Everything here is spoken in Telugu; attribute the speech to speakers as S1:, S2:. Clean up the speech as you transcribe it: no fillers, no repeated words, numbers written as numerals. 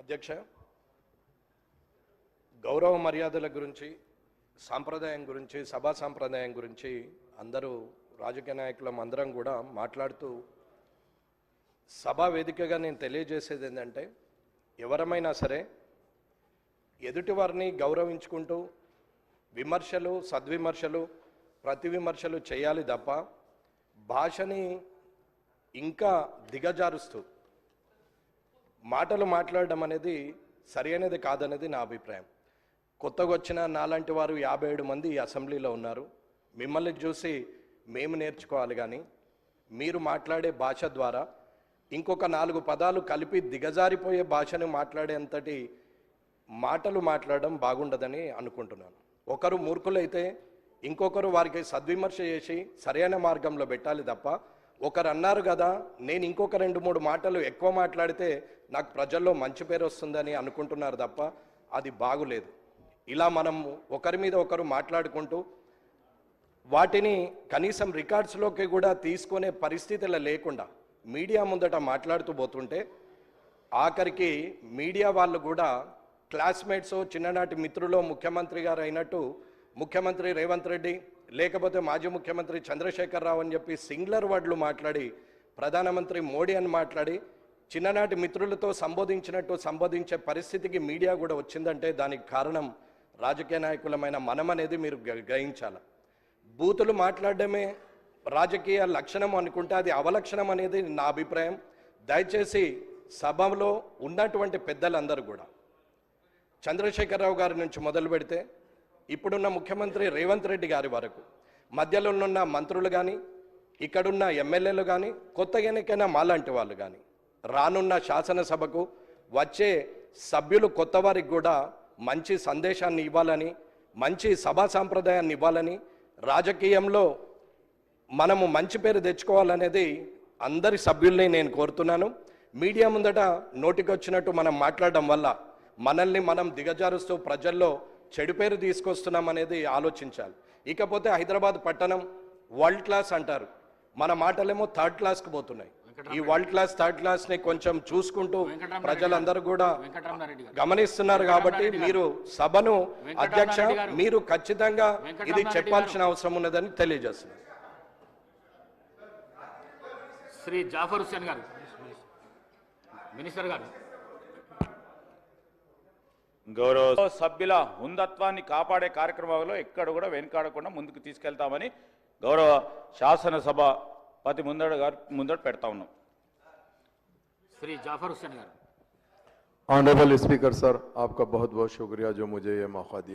S1: అధ్యక్ష, గౌరవ మర్యాదల గురించి, సాంప్రదాయం గురించి, సభా సాంప్రదాయం గురించి అందరూ రాజకీయ నాయకులం అందరం కూడా మాట్లాడుతూ సభా వేదికగా నేను తెలియజేసేది ఏంటంటే, ఎవరమైనా సరే ఎదుటివారిని గౌరవించుకుంటూ విమర్శలు, సద్విమర్శలు, ప్రతి విమర్శలు చేయాలి తప్ప భాషని ఇంకా దిగజారుస్తూ మాటలు మాట్లాడడం అనేది సరైనది కాదనేది నా అభిప్రాయం. కొత్తగా వచ్చిన నాలాంటి వారు 57 మంది ఈ అసెంబ్లీలో ఉన్నారు. మిమ్మల్ని చూసి మేము నేర్చుకోవాలి, కానీ మీరు మాట్లాడే భాష ద్వారా ఇంకొక 4 పదాలు కలిపి దిగజారిపోయే భాషను మాట్లాడేంతటి మాటలు మాట్లాడడం బాగుండదని అనుకుంటున్నాను. ఒకరు మూర్ఖులైతే ఇంకొకరు వారికి సద్విమర్శ చేసి సరైన మార్గంలో పెట్టాలి తప్ప, ఒకరు అన్నారు కదా నేను ఇంకొక 2-3 మాటలు ఎక్కువ మాట్లాడితే నాకు ప్రజల్లో మంచి పేరు వస్తుందని అనుకుంటున్నారు తప్ప అది బాగులేదు. ఇలా మనం ఒకరి మీద ఒకరు మాట్లాడుకుంటూ వాటిని కనీసం రికార్డ్స్లోకి కూడా తీసుకునే పరిస్థితులు లేకుండా మీడియా ముందట మాట్లాడుతూ పోతుంటే ఆఖరికి మీడియా వాళ్ళు కూడా క్లాస్మేట్స్, చిన్ననాటి మిత్రులు ముఖ్యమంత్రి గారు అయినట్టు ముఖ్యమంత్రి రేవంత్ రెడ్డి లేకపోతే మాజీ ముఖ్యమంత్రి చంద్రశేఖరరావు అని చెప్పి సింగులర్ వర్డ్లు మాట్లాడి, ప్రధానమంత్రి మోడీ అని మాట్లాడి చిన్ననాటి మిత్రులతో సంబోధించే పరిస్థితికి మీడియా కూడా వచ్చిందంటే దానికి కారణం రాజకీయ నాయకులమైన మనం అనేది మీరు గ్రహించాలి. బూతులు మాట్లాడడమే రాజకీయ లక్షణం అనుకుంటే అది అవలక్షణం అనేది నా అభిప్రాయం. దయచేసి సభలో ఉన్నటువంటి పెద్దలందరూ కూడా చంద్రశేఖరరావు గారి నుంచి మొదలు పెడితే ఇప్పుడున్న ముఖ్యమంత్రి రేవంత్ రెడ్డి గారి వరకు, మధ్యలో ఉన్న మంత్రులు కానీ, ఇక్కడున్న ఎమ్మెల్యేలు కానీ, కొత్తగా ఎన్నికైన మాలాంటి వాళ్ళు కానీ, రానున్న శాసనసభకు వచ్చే సభ్యులు కొత్త వారికి కూడా మంచి సందేశాన్ని ఇవ్వాలని, మంచి సభా సాంప్రదాయాన్ని ఇవ్వాలని, రాజకీయంలో మనము మంచి పేరు తెచ్చుకోవాలనేది అందరి సభ్యుల్ని నేను కోరుతున్నాను. మీడియా ముందట నోటికొచ్చినట్టు మనం మాట్లాడడం వల్ల మనల్ని మనం దిగజారుస్తూ ప్రజల్లో చెడు పేరు తీసుకొస్తున్నాం అనేది ఆలోచించాలి. ఇకపోతే హైదరాబాద్ పట్టణం వరల్డ్ క్లాస్ అంటారు, మన మాటలేమో థర్డ్ క్లాస్కి పోతున్నాయి. ఈ వరల్డ్ క్లాస్, థర్డ్ క్లాస్ని కొంచెం చూసుకుంటూ ప్రజలందరూ కూడా గమనిస్తున్నారు. కాబట్టి మీరు సభను అధ్యక్ష మీరు ఖచ్చితంగా ఇది చెప్పాల్సిన అవసరం ఉన్నదని తెలియజేస్తున్నారు.
S2: శ్రీ జాఫర్ హుస్సేన్ గారు, మినిస్టర్ గారు.
S3: గౌరవ సభ్యుల హుందత్వాన్ని కాపాడే కార్యక్రమంలో ఎక్కడ కూడా వెనుకాడకుండా ముందుకు తీసుకెళ్తామని గౌరవ శాసనసభాపతి ముందట పెడతా ఉన్నాం.
S2: శ్రీ జాఫర్ హుస్సేన్ గారు.
S4: ऑनरेबल स्पीकर सर, आपका बहुत बहुत शुक्रिया जो मुझे ये मौका दिया।